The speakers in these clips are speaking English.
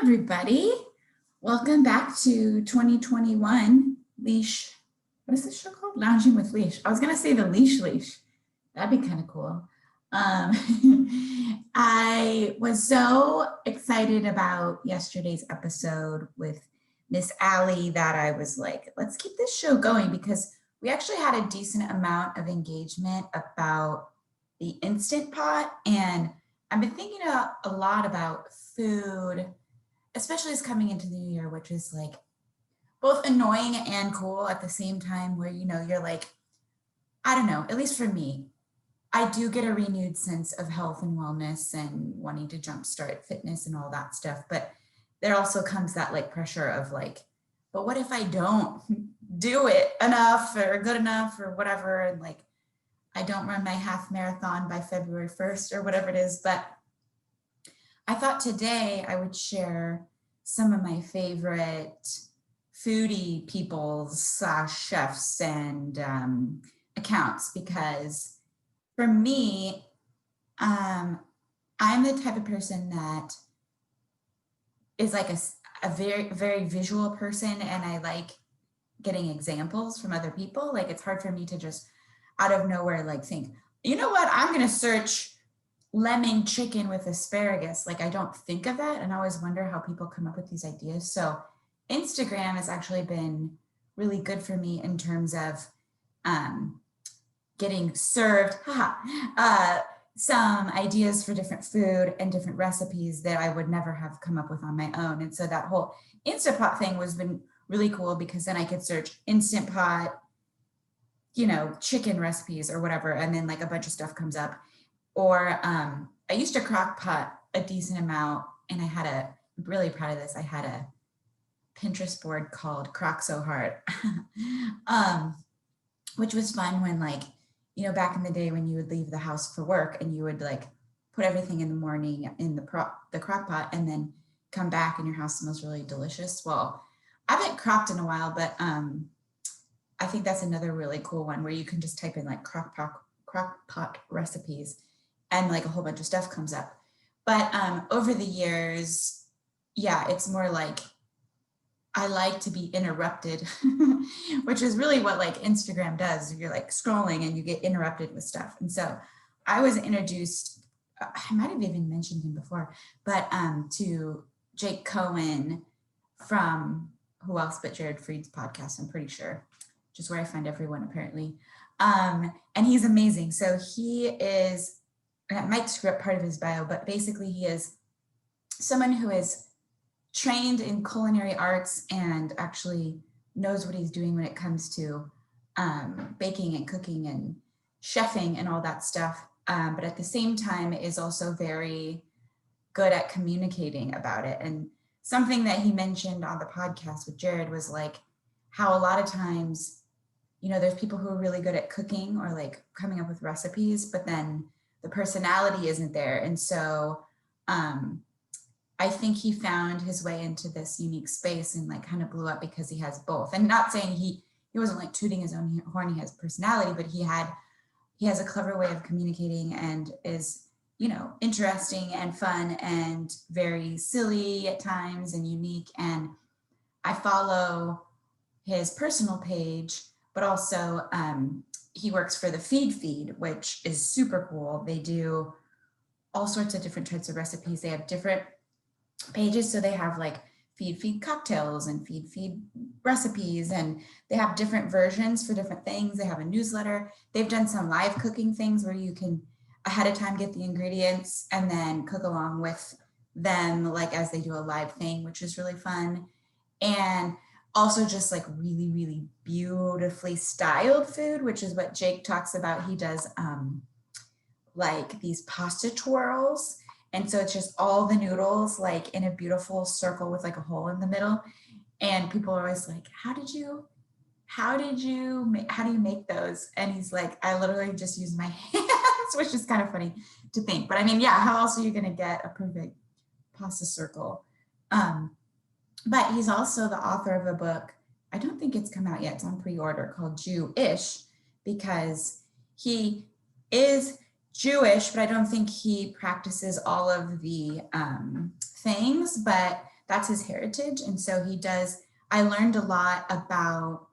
everybody. Welcome back to 2021 Leash. What is this show called? Lounging with Leash. I was going to say the Leash. That'd be kind of cool. I was so excited about yesterday's episode with Miss Allie that I was like, let's keep this show going because we actually had a decent amount of engagement about the Instant Pot. And I've been thinking a lot about food, especially as coming into the new year, which is like both annoying and cool at the same time where, you're like, I don't know, at least for me, I do get a renewed sense of health and wellness and wanting to jumpstart fitness and all that stuff. But there also comes that like pressure of like, but what if I don't do it enough or good enough or whatever? And like, I don't run my half marathon by February 1st or whatever it is. But I thought today I would share some of my favorite foodie people's chefs and accounts, because for me, I'm the type of person that is like a very, very visual person, and I like getting examples from other people. Like it's hard for me to just out of nowhere like think, you know what, I'm going to search lemon chicken with asparagus. Like I don't think of that, and I always wonder how people come up with these ideas. So Instagram has actually been really good for me in terms of getting served some ideas for different food and different recipes that I would never have come up with on my own. And so that whole Instant Pot thing was been really cool, because then I could search Instant Pot, chicken recipes or whatever, and then like a bunch of stuff comes up. Or I used to crock pot a decent amount, and I'm really proud of this, I had a Pinterest board called Crock So Hard, which was fun when back in the day when you would leave the house for work and you would like put everything in the morning in the crock pot and then come back and your house smells really delicious. Well, I haven't crocked in a while, but I think that's another really cool one where you can just type in like crock pot recipes and like a whole bunch of stuff comes up. But over the years, yeah, it's more like I like to be interrupted, which is really what like Instagram does. You're like scrolling and you get interrupted with stuff. And so I was introduced, I might have even mentioned him before, but to Jake Cohen from who else but Jared Freed's podcast, I'm pretty sure, just where I find everyone apparently. And he's amazing. So he is, and I might screw up part of his bio, but basically he is someone who is trained in culinary arts and actually knows what he's doing when it comes to baking and cooking and chefing and all that stuff. But at the same time is also very good at communicating about it. And something that he mentioned on the podcast with Jared was like how a lot of times, there's people who are really good at cooking or like coming up with recipes, but then the personality isn't there. And so I think he found his way into this unique space and like kind of blew up because he has both. And not saying he wasn't like tooting his own horn, he has personality, but he has a clever way of communicating and is, interesting and fun and very silly at times and unique. And I follow his personal page, but also he works for the Feed, which is super cool. They do all sorts of different types of recipes. They have different pages. So they have like feed cocktails and feed recipes, and they have different versions for different things. They have a newsletter. They've done some live cooking things where you can ahead of time get the ingredients and then cook along with them, like as they do a live thing, which is really fun. And also just like really, really beautifully styled food, which is what Jake talks about. He does like these pasta twirls. And so it's just all the noodles like in a beautiful circle with like a hole in the middle. And people are always like, how do you make those? And he's like, I literally just use my hands, which is kind of funny to think. But I mean, yeah, how else are you going to get a perfect pasta circle? But he's also the author of a book. I don't think it's come out yet. It's on pre-order, called Jew-ish, because he is Jewish, but I don't think he practices all of the things. But that's his heritage. And so I learned a lot about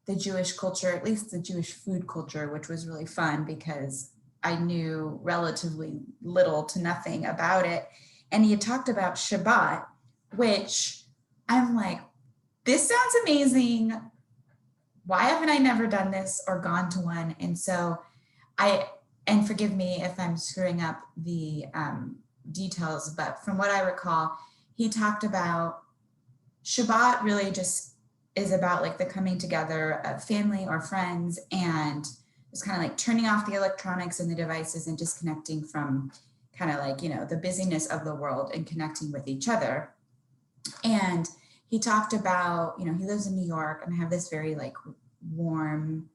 the Jewish culture, at least the Jewish food culture, which was really fun because I knew relatively little to nothing about it. And he had talked about Shabbat, which I'm like, this sounds amazing. Why haven't I never done this or gone to one? And so and forgive me if I'm screwing up the details, but from what I recall, he talked about Shabbat really just is about like the coming together of family or friends, and it's kind of like turning off the electronics and the devices and disconnecting from kind of like, the busyness of the world and connecting with each other. And he talked about, he lives in New York, and I have this very like warm,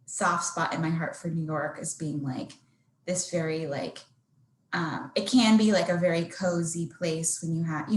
soft spot in my heart for New York as being like this very like, it can be like a very cozy place when you have,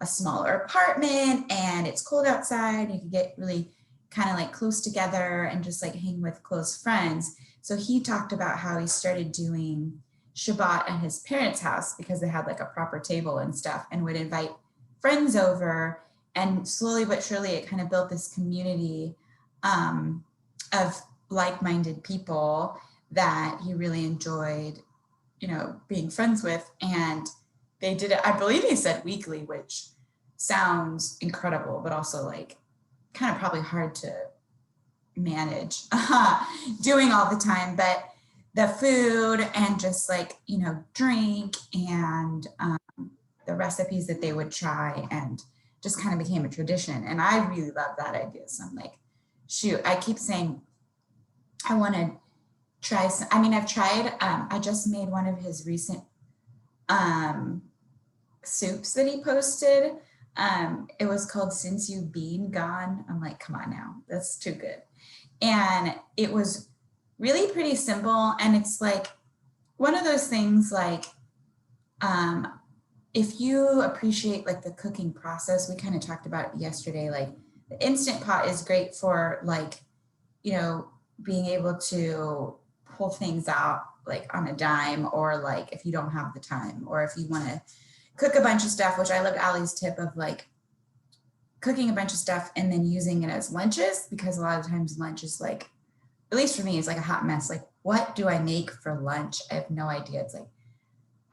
a smaller apartment and it's cold outside. You can get really kind of like close together and just like hang with close friends. So he talked about how he started doing Shabbat at his parents' house because they had like a proper table and stuff, and would invite friends over. And slowly but surely it kind of built this community of like-minded people that he really enjoyed, being friends with. And they did it, I believe he said weekly, which sounds incredible, but also like kind of probably hard to manage doing all the time. But the food and just like, drink and the recipes that they would try, and just kind of became a tradition. And I really love that idea. So I'm like, shoot, I keep saying I want to try some. I mean, I've tried, I just made one of his recent soups that he posted. It was called Since You've Been Gone. I'm like, come on now, that's too good. And it was really pretty simple. And it's like one of those things like, if you appreciate like the cooking process, we kind of talked about it yesterday, like the Instant Pot is great for like, being able to pull things out like on a dime, or like if you don't have the time, or if you want to cook a bunch of stuff, which I love Allie's tip of like cooking a bunch of stuff and then using it as lunches, because a lot of times lunch is like, at least for me, it's like a hot mess. Like, what do I make for lunch? I have no idea. It's like,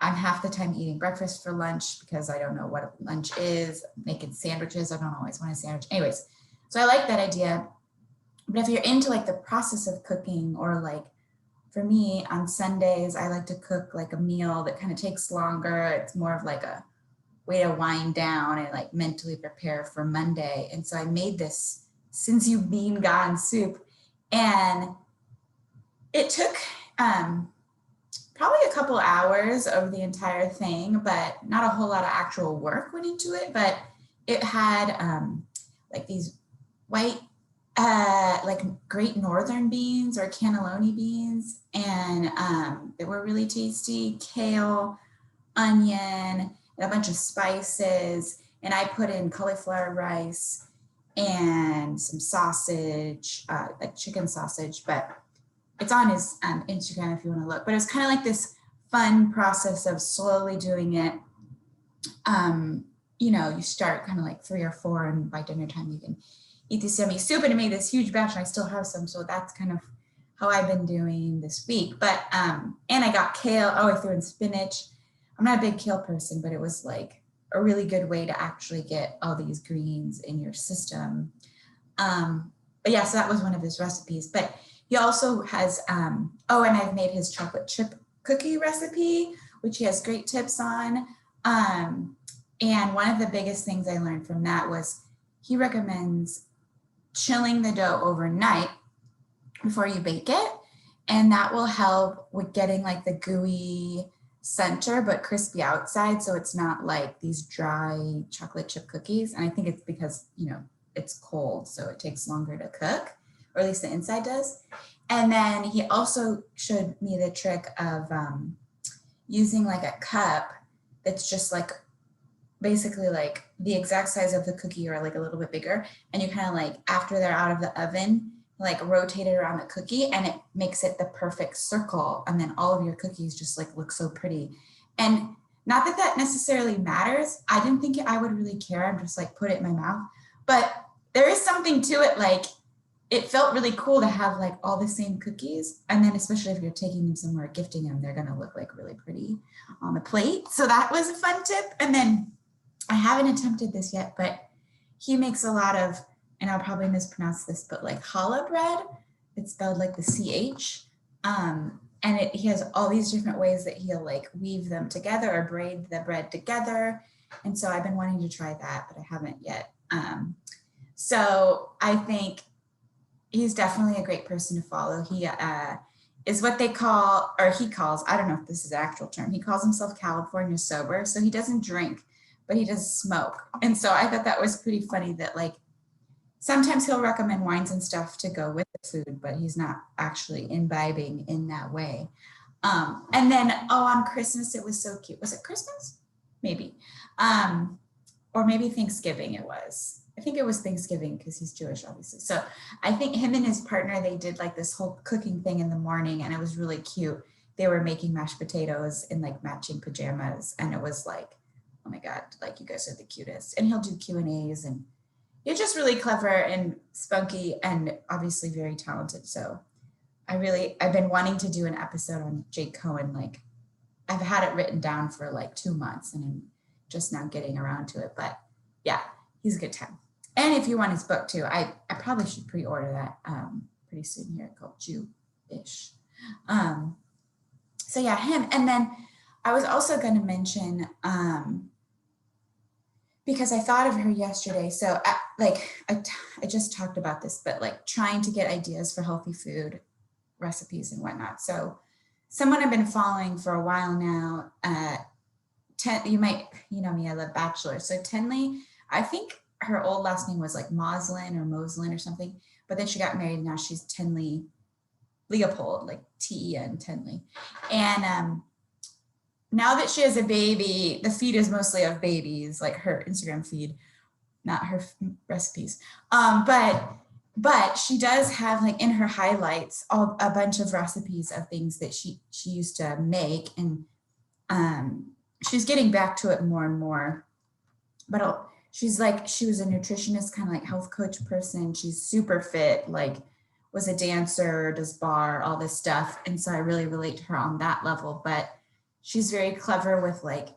I'm half the time eating breakfast for lunch because I don't know what lunch is. Making sandwiches, I don't always want a sandwich. Anyways, so I like that idea. But if you're into like the process of cooking, or like for me on Sundays, I like to cook like a meal that kind of takes longer. It's more of like a way to wind down and like mentally prepare for Monday. And so I made this Since You've Been Gone soup, and it took probably a couple hours over the entire thing, but not a whole lot of actual work went into it. But it had like these white like Great Northern beans or cannelloni beans, and they were really tasty, kale, onion, and a bunch of spices. And I put in cauliflower rice and some sausage, like chicken sausage, but it's on his Instagram if you want to look. But it's kind of like this fun process of slowly doing it. You start kind of like 3 or 4, and by dinner time you can eat this yummy soup. And I made this huge batch, and I still have some. So that's kind of how I've been doing this week. But, and I got kale. Oh, I threw in spinach. I'm not a big kale person, but it was like a really good way to actually get all these greens in your system. But yeah, so that was one of his recipes. But he also has, and I've made his chocolate chip cookie recipe, which he has great tips on. And one of the biggest things I learned from that was he recommends chilling the dough overnight before you bake it. And that will help with getting like the gooey center, but crispy outside. So it's not like these dry chocolate chip cookies. And I think it's because, it's cold, so it takes longer to cook, or at least the inside does. And then he also showed me the trick of using like a cup that's just like basically like the exact size of the cookie, or like a little bit bigger. And you kind of like, after they're out of the oven, like rotate it around the cookie, and it makes it the perfect circle. And then all of your cookies just like look so pretty. And Not that that necessarily matters. I didn't think I would really care. I'm just like, put it in my mouth. But there is something to it. Like, it felt really cool to have like all the same cookies. And then especially if you're taking them somewhere, gifting them, they're going to look like really pretty on the plate. So that was a fun tip. And then I haven't attempted this yet, but he makes a lot of, and I'll probably mispronounce this, but like challah bread. It's spelled like the CH. And he has all these different ways that he'll like weave them together or braid the bread together. And so I've been wanting to try that, but I haven't yet. So I think he's definitely a great person to follow. He is what they call, or he calls, I don't know if this is an actual term, he calls himself California sober. So he doesn't drink, but he does smoke. And so I thought that was pretty funny that like, sometimes he'll recommend wines and stuff to go with the food, but he's not actually imbibing in that way. And then, on Christmas, it was so cute. Was it Christmas? Maybe. Or maybe Thanksgiving it was. I think it was Thanksgiving because he's Jewish, obviously. So I think him and his partner, they did like this whole cooking thing in the morning, and it was really cute. They were making mashed potatoes in like matching pajamas. And it was like, oh my God, like you guys are the cutest. And he'll do Q&As, and you're just really clever and spunky and obviously very talented. So I've been wanting to do an episode on Jake Cohen. Like I've had it written down for like 2 months and I'm just now getting around to it. But yeah, he's a good time. And if you want his book too, I probably should pre-order that pretty soon here, called Jew-ish. So yeah, him. And then I was also going to mention, because I thought of her yesterday. So I just talked about this, but like trying to get ideas for healthy food recipes and whatnot. So someone I've been following for a while now, you know me, I love Bachelor. So Tenley, I think her old last name was like Moslin or Moslin or something, but then she got married. Now she's Tenley Leopold, like Ten Tenley. And now that she has a baby, the feed is mostly of babies, like her Instagram feed, not her recipes. But she does have like in her highlights a bunch of recipes of things that she used to make, and she's getting back to it more and more. But she was a nutritionist, kind of like health coach person. She's super fit, like was a dancer, does bar, all this stuff. And so I really relate to her on that level. But she's very clever with like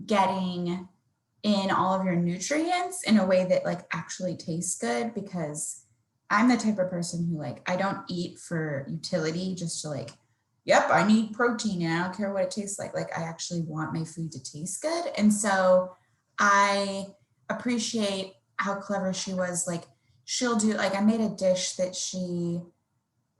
getting in all of your nutrients in a way that like actually tastes good, because I'm the type of person who like, I don't eat for utility, just to like, yep, I need protein and I don't care what it tastes like. Like I actually want my food to taste good. And so I appreciate how clever she was. Like she'll do, like I made a dish that she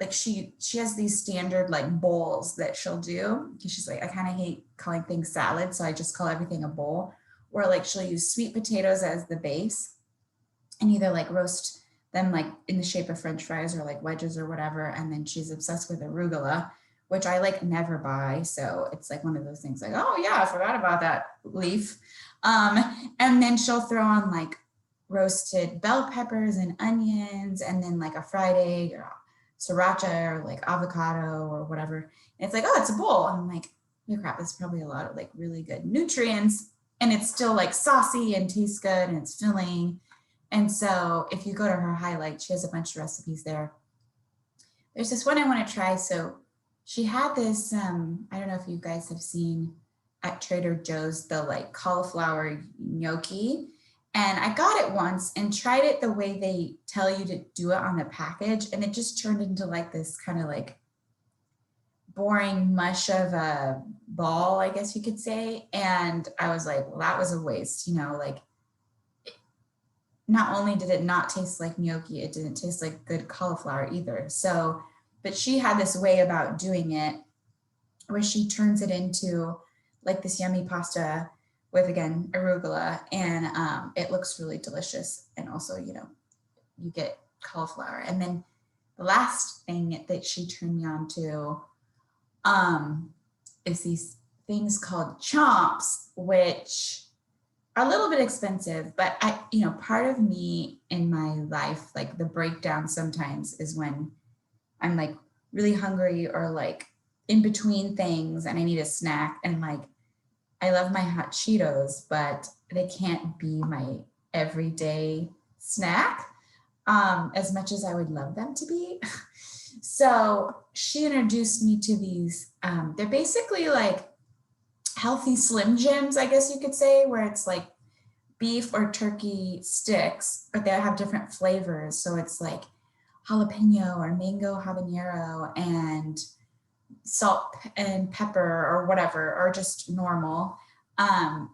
has these standard like bowls that she'll do. She's like, I kind of hate calling things salad, so I just call everything a bowl. Where like she'll use sweet potatoes as the base and either like roast them like in the shape of French fries or like wedges or whatever. And then she's obsessed with arugula, which I like never buy. So it's like one of those things like, oh yeah, I forgot about that leaf. And then she'll throw on like roasted bell peppers and onions, and then like a fried egg or sriracha or like avocado or whatever. And it's like, oh, it's a bowl. And I'm like, oh crap, that's probably a lot of like really good nutrients. And it's still like saucy and tastes good and it's filling. And so if you go to her highlight, she has a bunch of recipes there. There's this one I want to try. So she had this, I don't know if you guys have seen at Trader Joe's, the like cauliflower gnocchi. And I got it once and tried it the way they tell you to do it on the package. And it just turned into like this kind of like boring mush of a ball, I guess you could say. And I was like, well, that was a waste, you know, like not only did it not taste like gnocchi, it didn't taste like good cauliflower either. So, but she had this way about doing it where she turns it into like this yummy pasta with, again, arugula, and it looks really delicious. And also, you know, you get cauliflower. And then the last thing that she turned me on to is these things called chomps, which are a little bit expensive, but part of me in my life, like the breakdown sometimes is when I'm like really hungry or like in between things and I need a snack, and like I love my hot Cheetos, but they can't be my everyday snack as much as I would love them to be. So she introduced me to these, they're basically like healthy Slim Jims, I guess you could say, where it's like beef or turkey sticks, but they have different flavors. So it's like jalapeno or mango habanero and salt and pepper or whatever, or just normal. And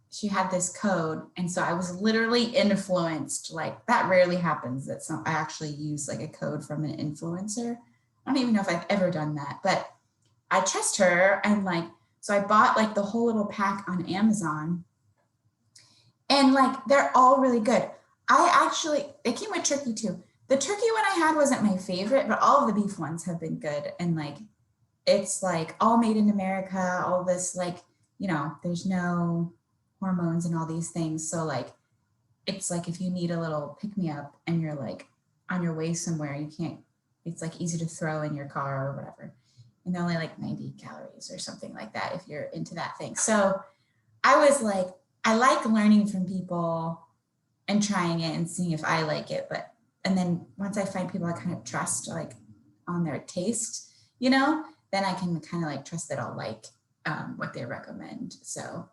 she had this code. And so I was literally influenced. Like that rarely happens that I actually use like a code from an influencer. I don't even know if I've ever done that, but I trust her. And like, so I bought like the whole little pack on Amazon, and like, they're all really good. They came with turkey too. The turkey one I had wasn't my favorite, but all of the beef ones have been good. And like, it's like all made in America, all this like, there's no hormones and all these things. So like, it's like if you need a little pick me up and you're like on your way somewhere, it's like easy to throw in your car or whatever. And they're only like 90 calories or something like that if you're into that thing. So I was like, I like learning from people and trying it and seeing if I like it. And then once I find people I kind of trust, like on their taste, then I can kind of like trust that I'll like what they recommend. So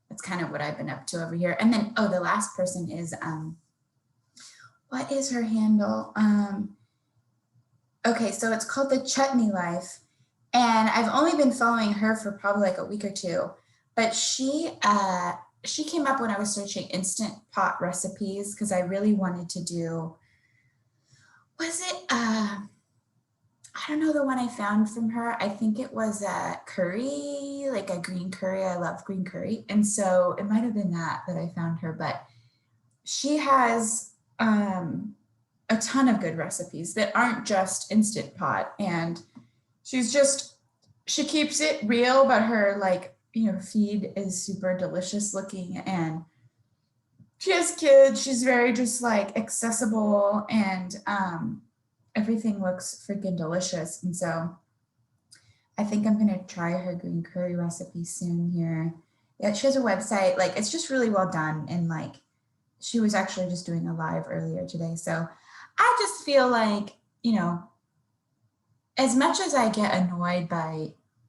that's kind of what I've been up to over here. And then, the last person is, what is her handle? Okay, so it's called the Chutney Life. And I've only been following her for probably like a week or two, but she came up when I was searching Instant Pot recipes, because I really wanted to do, I don't know the one I found from her. I think it was a curry, like a green curry. I love green curry. And so it might have been that I found her, but she has a ton of good recipes that aren't just Instant Pot. And she keeps it real, but her like, feed is super delicious looking, and she has kids. She's very just like accessible, and everything looks freaking delicious. And so I think I'm going to try her green curry recipe soon here. Yeah, she has a website, like it's just really well done. And like, she was actually just doing a live earlier today. So I just feel like, as much as I get annoyed by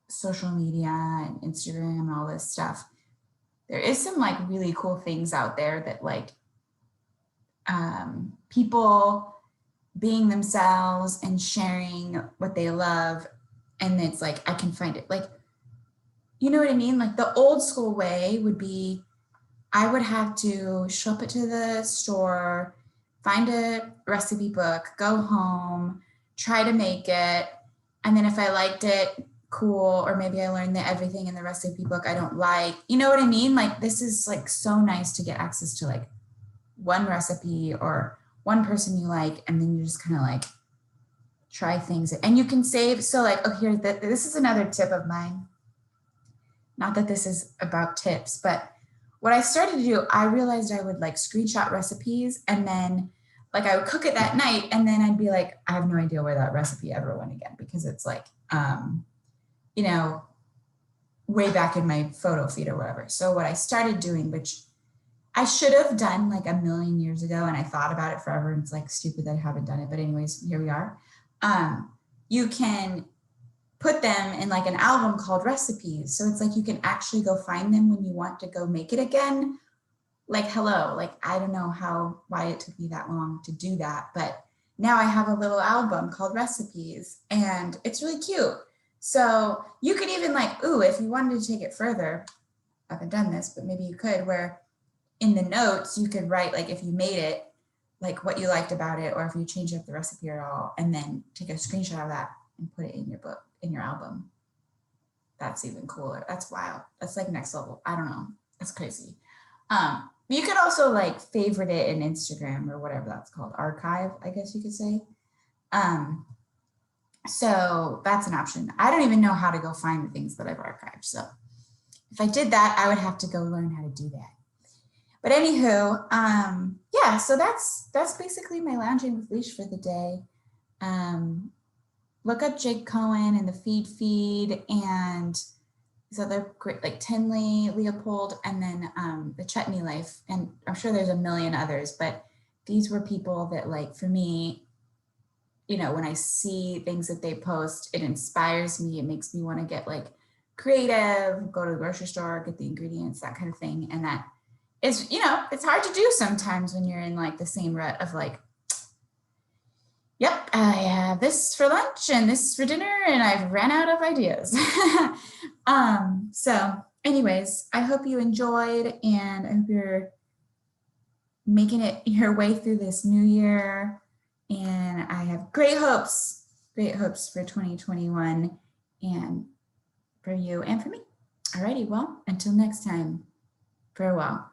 social media and Instagram and all this stuff, there is some like really cool things out there that like people being themselves and sharing what they love. And it's like, I can find it, like, you know what I mean? Like the old school way would be, I would have to show up to the store, find a recipe book, go home, try to make it. And then if I liked it, cool. Or maybe I learned that everything in the recipe book I don't like, you know what I mean? Like this is like so nice to get access to like one recipe or one person you like, and then you just kind of like try things and you can save. So like, this is another tip of mine. Not that this is about tips, but what I started to do, I realized I would like screenshot recipes, and then like I would cook it that night, and then I'd be like, I have no idea where that recipe ever went again, because it's like, way back in my photo feed or whatever. So what I started doing, which I should have done like a million years ago, and I thought about it forever, and it's like stupid that I haven't done it. But anyways, here we are. You can put them in like an album called recipes. So it's like you can actually go find them when you want to go make it again. Like, hello, like I don't know why it took me that long to do that, but now I have a little album called recipes, and it's really cute. So you could even like, if you wanted to take it further, I haven't done this, but maybe you could, where in the notes you could write like if you made it, like what you liked about it, or if you changed up the recipe at all, and then take a screenshot of that and put it in your book, in your album. That's even cooler. That's wild. That's like next level. I don't know. That's crazy. You could also like favorite it in Instagram or whatever that's called, archive, I guess you could say. So that's an option. I don't even know how to go find the things that I've archived. So if I did that, I would have to go learn how to do that. But anywho, yeah, so that's basically my lounging with Leash for the day. Look up Jake Cohen and the feed, and these other great, like Tenley, Leopold, and then the Chutney life. And I'm sure there's a million others, but these were people that, like, for me, you know, when I see things that they post, it inspires me. It makes me want to get like creative, go to the grocery store, get the ingredients, that kind of thing. And that is, you know, it's hard to do sometimes when you're in like the same rut of like, yep, I have this for lunch and this for dinner, and I've ran out of ideas. So anyways, I hope you enjoyed, and I hope you're making it your way through this new year. And I have great hopes for 2021 and for you and for me. Alrighty, well, until next time, farewell.